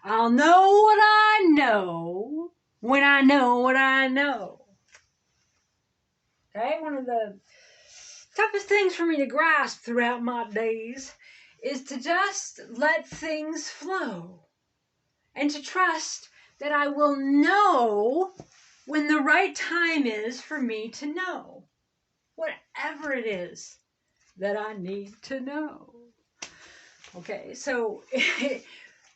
I'll know what I know when I know what I know. Okay, one of the toughest things for me to grasp throughout my days is to just let things flow and to trust that I will know when the right time is for me to know whatever it is that I need to know. Okay, so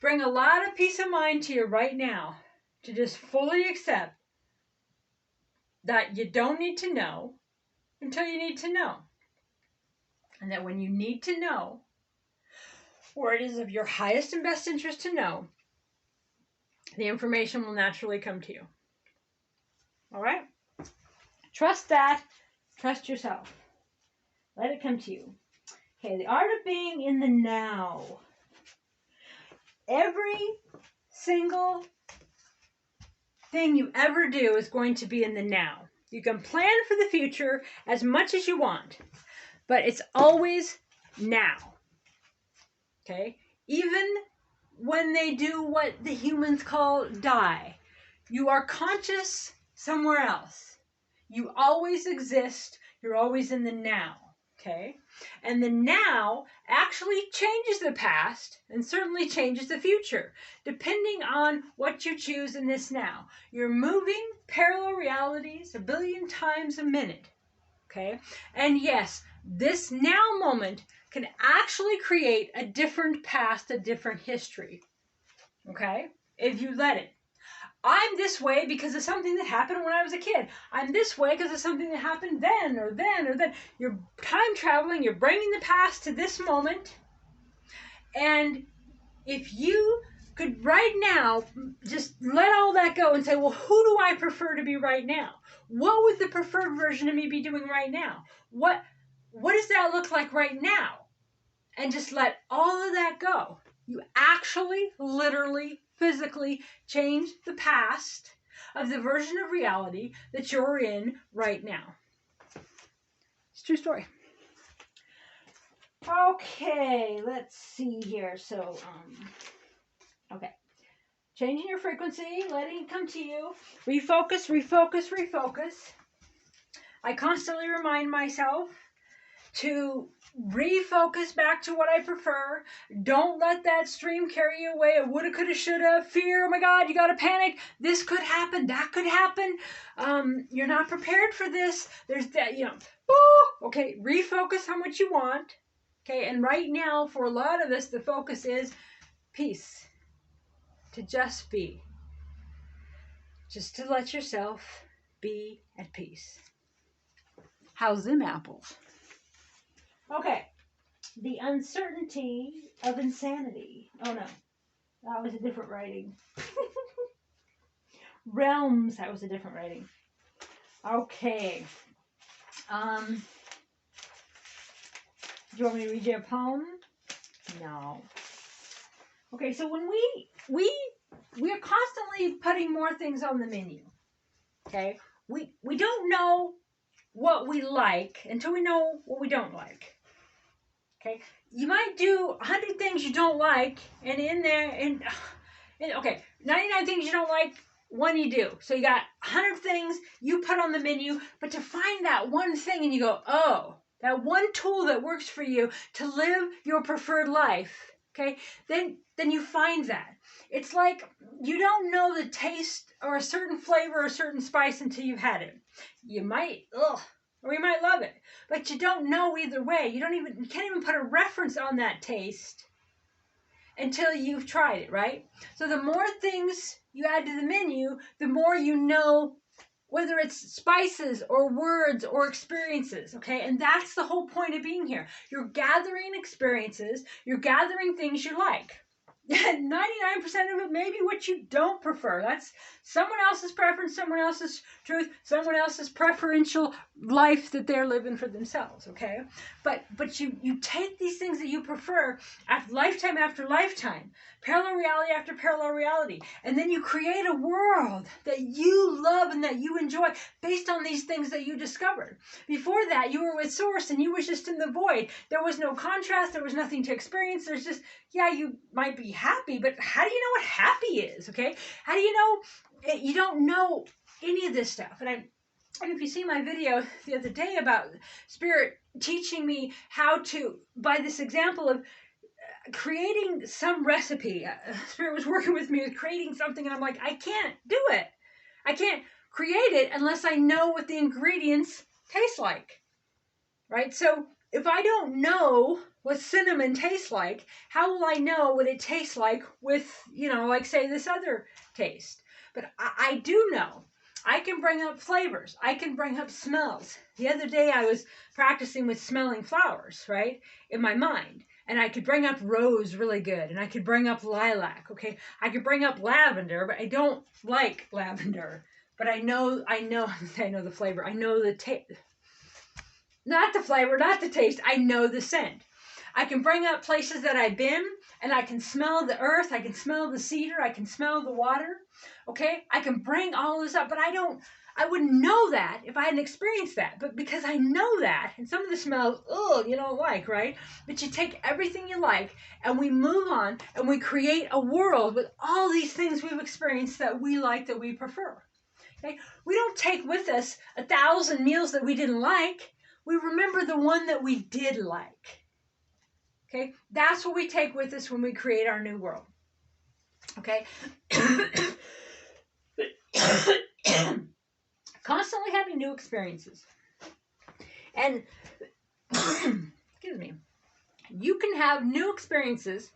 bring a lot of peace of mind to you right now to just fully accept that you don't need to know until you need to know. And that when you need to know, or it is of your highest and best interest to know, the information will naturally come to you. All right? Trust that. Trust yourself. Let it come to you. Okay, the art of being in the now. Every single thing you ever do is going to be in the now. You can plan for the future as much as you want, but it's always now. Okay? Even when they do what the humans call die, you are conscious somewhere else. You always exist. You're always in the now. Okay? And the now actually changes the past and certainly changes the future, depending on what you choose in this now. You're moving parallel realities 1 billion times a minute. Okay? And yes, this now moment can actually create a different past, a different history. Okay? If you let it. I'm this way because of something that happened when I was a kid. I'm this way because of something that happened then or then or then. You're time traveling. You're bringing the past to this moment. And if you could right now just let all that go and say, well, who do I prefer to be right now? What would the preferred version of me be doing right now? What does that look like right now? And just let all of that go. You actually, literally, physically change the past of the version of reality that you're in right now. It's a true story. Okay, let's see here. So, okay. Changing your frequency, letting it come to you. Refocus, refocus, refocus. I constantly remind myself to refocus back to what I prefer. Don't let that stream carry you away. It woulda, coulda, shoulda. Fear, oh my God, you gotta panic. This could happen. That could happen. You're not prepared for this. There's that, Okay, refocus on what you want. Okay, and right now, for a lot of us, the focus is peace. To just be. Just to let yourself be at peace. How's them apples? Okay, the uncertainty of insanity. Oh no, that was a different writing. Realms, that was a different writing. Okay. Do you want me to read you a poem? No. Okay, so when we're constantly putting more things on the menu. Okay? We don't know what we like until we know what we don't like. Okay, you might do 100 things you don't like, and in there, and okay, 99 things you don't like, one you do. So you got 100 things you put on the menu, but to find that one thing and you go, oh, that one tool that works for you to live your preferred life, okay, then you find that. It's like you don't know the taste or a certain flavor or a certain spice until you've had it. You might, or you might love it, but you don't know either way. You can't even put a reference on that taste until you've tried it, right? So the more things you add to the menu, the more you know whether it's spices or words or experiences, okay? And that's the whole point of being here. You're gathering experiences, you're gathering things you like. 99% of it may be what you don't prefer. That's someone else's preference, someone else's truth, someone else's preferential life that they're living for themselves, okay? But you take these things that you prefer after lifetime after lifetime, parallel reality after parallel reality, and then you create a world that you love and that you enjoy based on these things that you discovered. Before that, you were with Source and you was just in the void. There was no contrast. There was nothing to experience. There's just, yeah, you might be happy, but how do you know what happy is? Okay. How do you know? You don't know any of this stuff. And if you see my video the other day about Spirit teaching me how to, by this example of creating some recipe, Spirit was working with me with creating something, and I'm like, I can't do it. I can't create it unless I know what the ingredients taste like, right? So if I don't know what cinnamon tastes like, how will I know what it tastes like with, like say this other taste? But I do know. I can bring up flavors. I can bring up smells. The other day I was practicing with smelling flowers, right, in my mind. And I could bring up rose really good. And I could bring up lilac, okay? I could bring up lavender, but I don't like lavender. But I know the flavor. I know the taste. Not the flavor, not the taste. I know the scent. I can bring up places that I've been, and I can smell the earth. I can smell the cedar. I can smell the water. Okay? I can bring all this up, but I wouldn't know that if I hadn't experienced that. But because I know that, and some of the smells, you don't like, right? But you take everything you like, and we move on, and we create a world with all these things we've experienced that we like, that we prefer. Okay? We don't take with us 1,000 meals that we didn't like. We remember the one that we did like. Okay? That's what we take with us when we create our new world. Okay? Constantly having new experiences. And, excuse me, you can have new experiences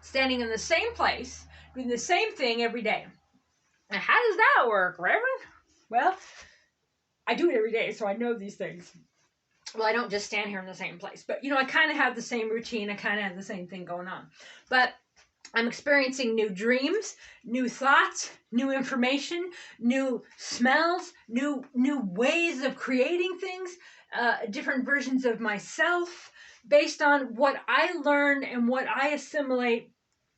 standing in the same place, doing the same thing every day. Now, how does that work, Reverend? Well, I do it every day, so I know these things. Well, I don't just stand here in the same place. But, I kind of have the same routine. I kind of have the same thing going on. But I'm experiencing new dreams, new thoughts, new information, new smells, new ways of creating things, different versions of myself based on what I learn and what I assimilate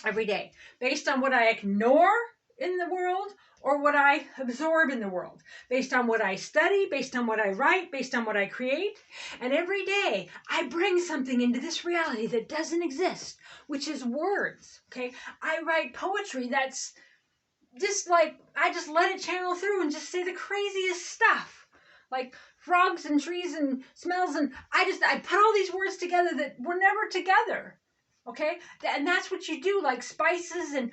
every day, based on what I ignore in the world or what I absorb in the world, based on what I study, based on what I write, based on what I create. And every day I bring something into this reality that doesn't exist, which is words, okay? I write poetry that's just like, I just let it channel through and just say the craziest stuff, like frogs and trees and smells, and I put all these words together that were never together, okay? And that's what you do, like spices, and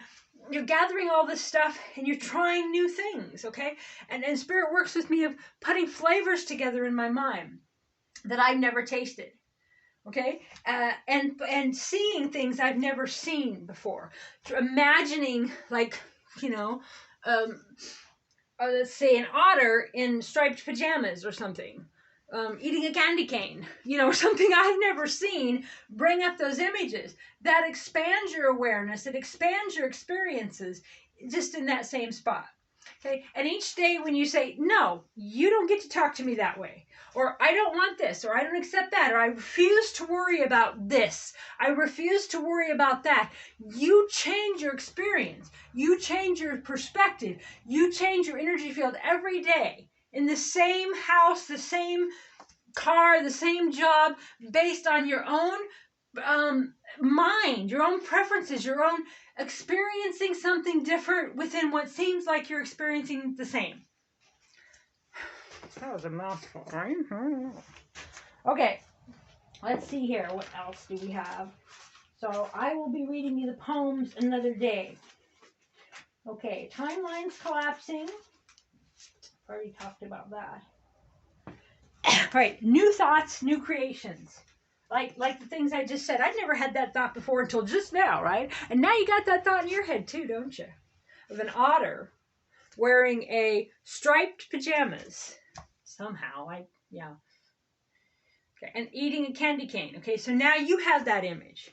you're gathering all this stuff and you're trying new things, okay? And Spirit works with me of putting flavors together in my mind that I've never tasted, okay? And seeing things I've never seen before. Imagining, like, let's say an otter in striped pajamas or something. Eating a candy cane, something I've never seen. Bring up those images. That expands your awareness. It expands your experiences just in that same spot. Okay? And each day when you say, no, you don't get to talk to me that way, or I don't want this, or I don't accept that, or I refuse to worry about this, I refuse to worry about that, you change your experience. You change your perspective. You change your energy field every day. In the same house, the same car, the same job, based on your own mind, your own preferences, your own experiencing something different within what seems like you're experiencing the same. That was a mouthful, right? Okay, let's see here. What else do we have? So I will be reading you the poems another day. Okay, timelines collapsing. Already talked about that. Right, new thoughts, new creations. Like the things I just said. I'd never had that thought before until just now, right? And now you got that thought in your head too, don't you? Of an otter wearing a striped pajamas. Somehow, yeah. Okay, and eating a candy cane. Okay, so now you have that image.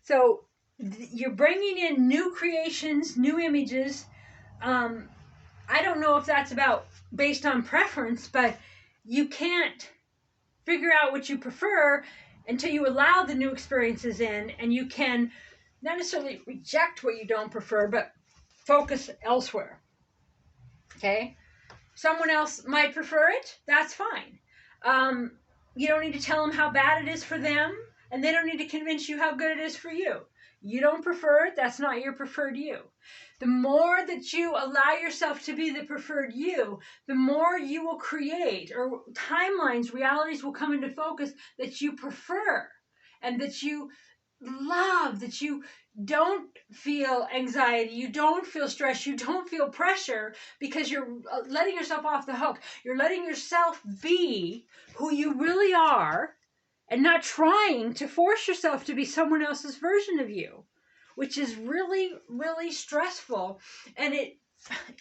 So you're bringing in new creations, new images. I don't know if that's based on preference, but you can't figure out what you prefer until you allow the new experiences in, and you can not necessarily reject what you don't prefer, but focus elsewhere. Okay? Someone else might prefer it. That's fine. You don't need to tell them how bad it is for them, and they don't need to convince you how good it is for you. You don't prefer it, that's not your preferred you. The more that you allow yourself to be the preferred you, the more you will create, or timelines, realities will come into focus that you prefer and that you love, that you don't feel anxiety, you don't feel stress, you don't feel pressure, because you're letting yourself off the hook. You're letting yourself be who you really are and not trying to force yourself to be someone else's version of you, which is really, really stressful. And it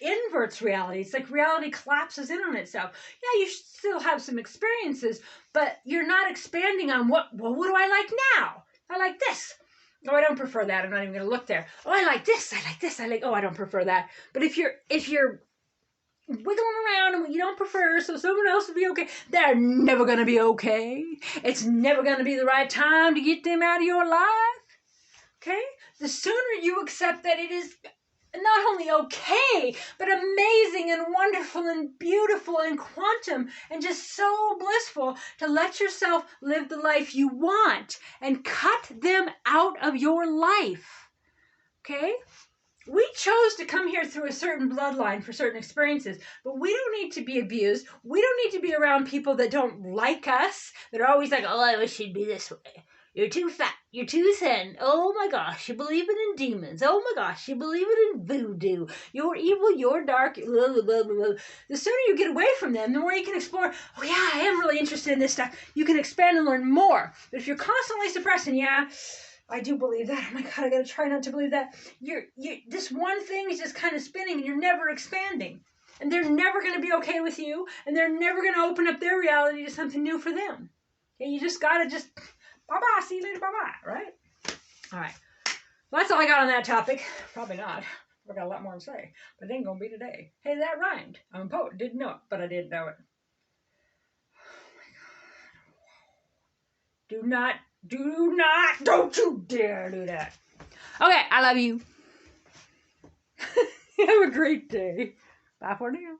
inverts reality. It's like reality collapses in on itself. Yeah, you still have some experiences, but you're not expanding on what do I like now? I like this. Oh, I don't prefer that. I'm not even going to look there. Oh, I like this. I like this. Oh, I don't prefer that. But if you're wiggling around and what you don't prefer, so someone else will be okay, they're never going to be okay. It's never going to be the right time to get them out of your life. Okay? The sooner you accept that it is not only okay, but amazing and wonderful and beautiful and quantum and just so blissful to let yourself live the life you want and cut them out of your life. Okay? We chose to come here through a certain bloodline for certain experiences, but we don't need to be abused. We don't need to be around people that don't like us, that are always like, oh, I wish you'd be this way. You're too fat. You're too thin. Oh my gosh, you believe it in demons. Oh my gosh, you believe it in voodoo. You're evil, you're dark. Blah, blah, blah, blah. The sooner you get away from them, the more you can explore, oh yeah, I am really interested in this stuff. You can expand and learn more. But if you're constantly suppressing, yeah, I do believe that. Oh my God, I gotta try not to believe that. This one thing is just kind of spinning and you're never expanding. And they're never gonna be okay with you, and they're never gonna open up their reality to something new for them. Okay, you just gotta bye-bye, see you later, bye-bye, right? All right. Well, that's all I got on that topic. Probably not. I've got a lot more to say, but it ain't gonna be today. Hey, that rhymed. I'm a poet. Didn't know it, but I did know it. Oh my God. Don't you dare do that. Okay, I love you. Have a great day. Bye for now.